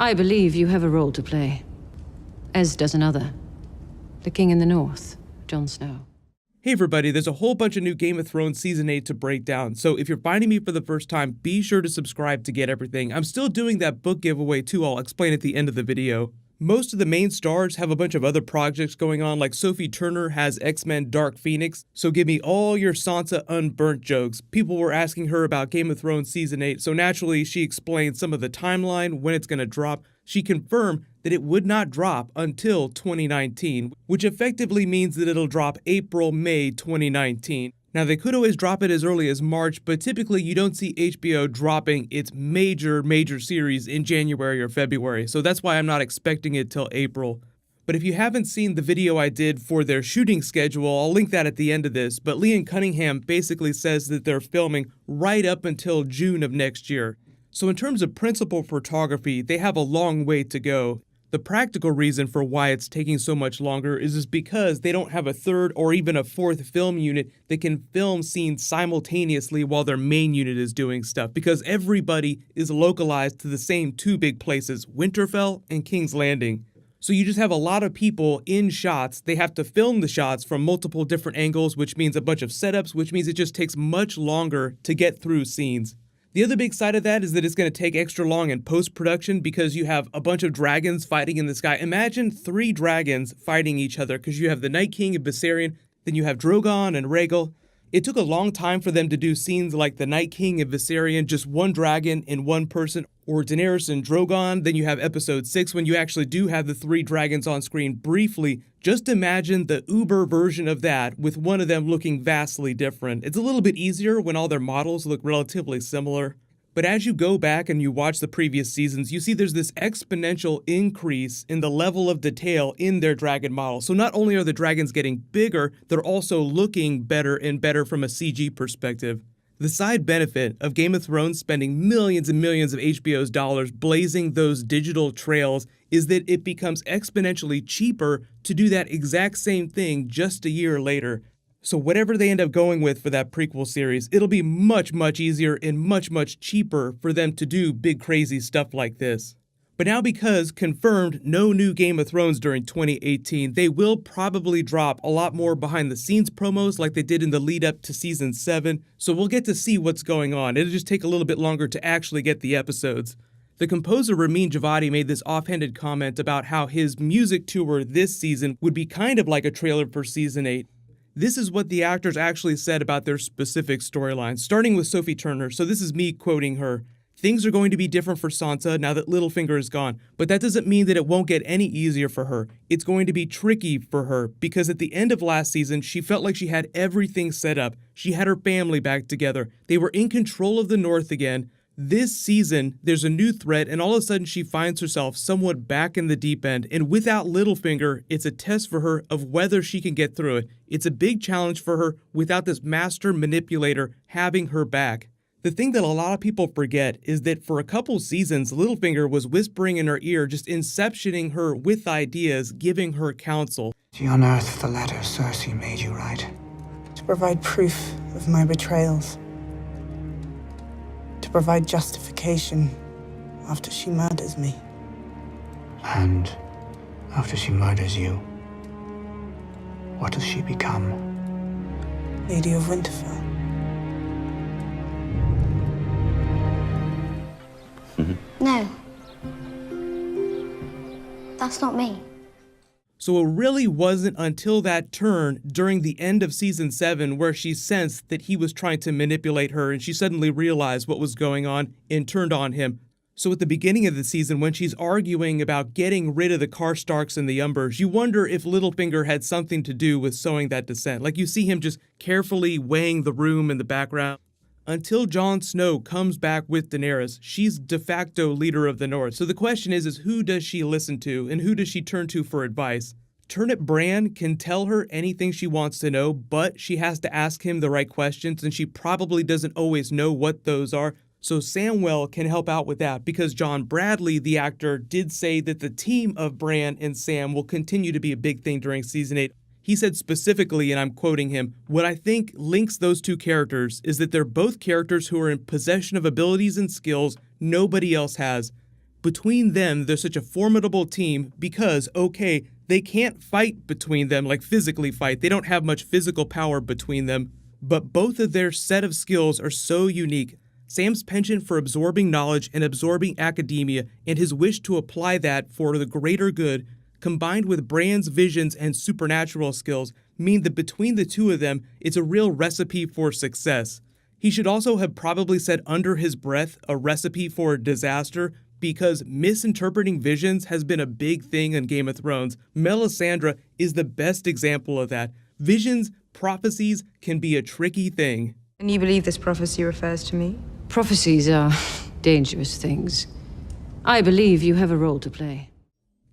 I believe you have a role to play, as does another. The King in the North, Jon Snow. Hey everybody, there's a whole bunch of new Game of Thrones Season 8 to break down, so if you're finding me for the first time, be sure to subscribe to get everything. I'm still doing that book giveaway too, I'll explain at the end of the video. Most of the main stars have a bunch of other projects going on, like Sophie Turner has X-Men Dark Phoenix, so give me all your Sansa Unburnt jokes. People were asking her about Game of Thrones Season 8, so naturally she explained some of the timeline, when it's gonna drop. She confirmed that it would not drop until 2019, which effectively means that it'll drop April-May 2019. Now, they could always drop it as early as March, but typically you don't see HBO dropping its major series in January or February, so that's why I'm not expecting it till April. But if you haven't seen the video I did for their shooting schedule, I'll link that at the end of this, but Liam Cunningham basically says that they're filming right up until June of next year. So in terms of principal photography, they have a long way to go. The practical reason for why it's taking so much longer is because they don't have a third or even a fourth film unit that can film scenes simultaneously while their main unit is doing stuff, because everybody is localized to the same two big places, Winterfell and King's Landing. So you just have a lot of people in shots. They have to film the shots from multiple different angles, which means a bunch of setups, which means it just takes much longer to get through scenes. The other big side of that is that it's going to take extra long in post-production because you have a bunch of dragons fighting in the sky. Imagine 3 dragons fighting each other because you have the Night King and Viserion, then you have Drogon and Rhaegal. It took a long time for them to do scenes like the Night King and Viserion, just one dragon in one person, or Daenerys and Drogon. Then you have episode 6 when you actually do have the 3 dragons on screen briefly. Just imagine the Uber version of that with one of them looking vastly different. It's a little bit easier when all their models look relatively similar. But as you go back and you watch the previous seasons, you see there's this exponential increase in the level of detail in their dragon models. So not only are the dragons getting bigger, they're also looking better and better from a CG perspective. The side benefit of Game of Thrones spending millions and millions of HBO's dollars blazing those digital trails is that it becomes exponentially cheaper to do that exact same thing just a year later. So whatever they end up going with for that prequel series, it'll be much easier and much cheaper for them to do big crazy stuff like this. But now, because confirmed no new Game of Thrones during 2018, they will probably drop a lot more behind the scenes promos like they did in the lead up to season 7, so we'll get to see what's going on. It'll just take a little bit longer to actually get the episodes. The composer Ramin Djawadi made this offhanded comment about how his music tour this season would be kind of like a trailer for season 8. This is what the actors actually said about their specific storylines, starting with Sophie Turner. So this is me quoting her. Things are going to be different for Sansa now that Littlefinger is gone, but that doesn't mean that it won't get any easier for her. It's going to be tricky for her because at the end of last season, she felt like she had everything set up. She had her family back together. They were in control of the North again. This season, there's a new threat, and all of a sudden she finds herself somewhat back in the deep end, and without Littlefinger, it's a test for her of whether she can get through it. It's a big challenge for her without this master manipulator having her back. The thing that a lot of people forget is that for a couple seasons, Littlefinger was whispering in her ear, just inceptioning her with ideas, giving her counsel. She unearthed the letter Cersei made you write. To provide proof of my betrayals. To provide justification after she murders me. And after she murders you, what does she become? Lady of Winterfell. No. That's not me. So it really wasn't until that turn during the end of season 7 where she sensed that he was trying to manipulate her and she suddenly realized what was going on and turned on him. So at the beginning of the season, when she's arguing about getting rid of the Karstarks and the Umbers, you wonder if Littlefinger had something to do with sowing that dissent. Like you see him just carefully weighing the room in the background. Until Jon Snow comes back with Daenerys, she's de facto leader of the North. So the question is who does she listen to and who does she turn to for advice? Turnip Bran can tell her anything she wants to know, but she has to ask him the right questions, and she probably doesn't always know what those are. So Samwell can help out with that because John Bradley, the actor, did say that the team of Bran and Sam will continue to be a big thing during season 8. He said specifically, and I'm quoting him, "What I think links those two characters is that they're both characters who are in possession of abilities and skills nobody else has. Between them, they're such a formidable team because, okay, they can't fight between them, like physically fight. They don't have much physical power between them, but both of their set of skills are so unique. Sam's penchant for absorbing knowledge and absorbing academia and his wish to apply that for the greater good, combined with Bran's visions and supernatural skills, mean that between the two of them, it's a real recipe for success. He should also have probably said under his breath a recipe for disaster, because misinterpreting visions has been a big thing in Game of Thrones. Melisandre is the best example of that. Visions, prophecies can be a tricky thing. And you believe this prophecy refers to me? Prophecies are dangerous things. I believe you have a role to play.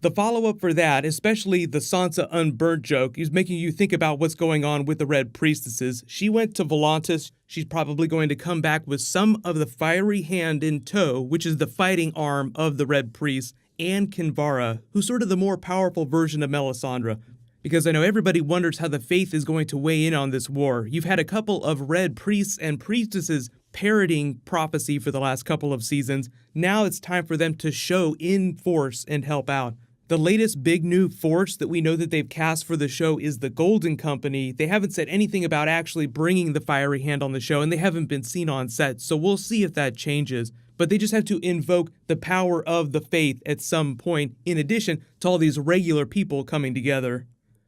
The follow-up for that, especially the Sansa unburnt joke, is making you think about what's going on with the Red Priestesses. She went to Volantis. She's probably going to come back with some of the fiery hand in tow, which is the fighting arm of the Red Priests, and Kinvara, who's sort of the more powerful version of Melisandre. Because I know everybody wonders how the Faith is going to weigh in on this war. You've had a couple of Red Priests and Priestesses parroting prophecy for the last couple of seasons. Now it's time for them to show in force and help out. The latest big new force that we know that they've cast for the show is the Golden Company. They haven't said anything about actually bringing the fiery hand on the show, and they haven't been seen on set, so we'll see if that changes. But they just have to invoke the power of the Faith at some point, in addition to all these regular people coming together.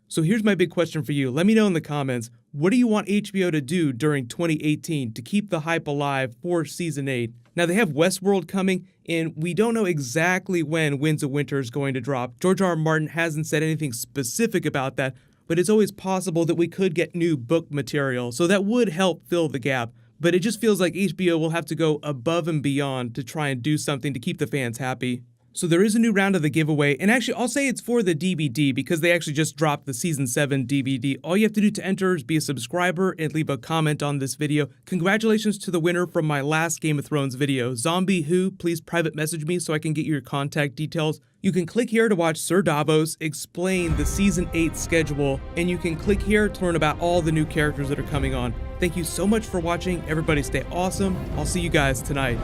So here's my big question for you. Let me know in the comments, what do you want HBO to do during 2018 to keep the hype alive for Season 8? Now, they have Westworld coming, and we don't know exactly when Winds of Winter is going to drop. George R. R. Martin hasn't said anything specific about that, but it's always possible that we could get new book material, so that would help fill the gap. But it just feels like HBO will have to go above and beyond to try and do something to keep the fans happy. So there is a new round of the giveaway, and actually I'll say it's for the DVD because they actually just dropped the Season 7 DVD. All you have to do to enter is be a subscriber and leave a comment on this video. Congratulations to the winner from my last Game of Thrones video. Zombie Who, please private message me so I can get your contact details. You can click here to watch Sir Davos explain the Season 8 schedule, and you can click here to learn about all the new characters that are coming on. Thank you so much for watching. Everybody stay awesome. I'll see you guys tonight.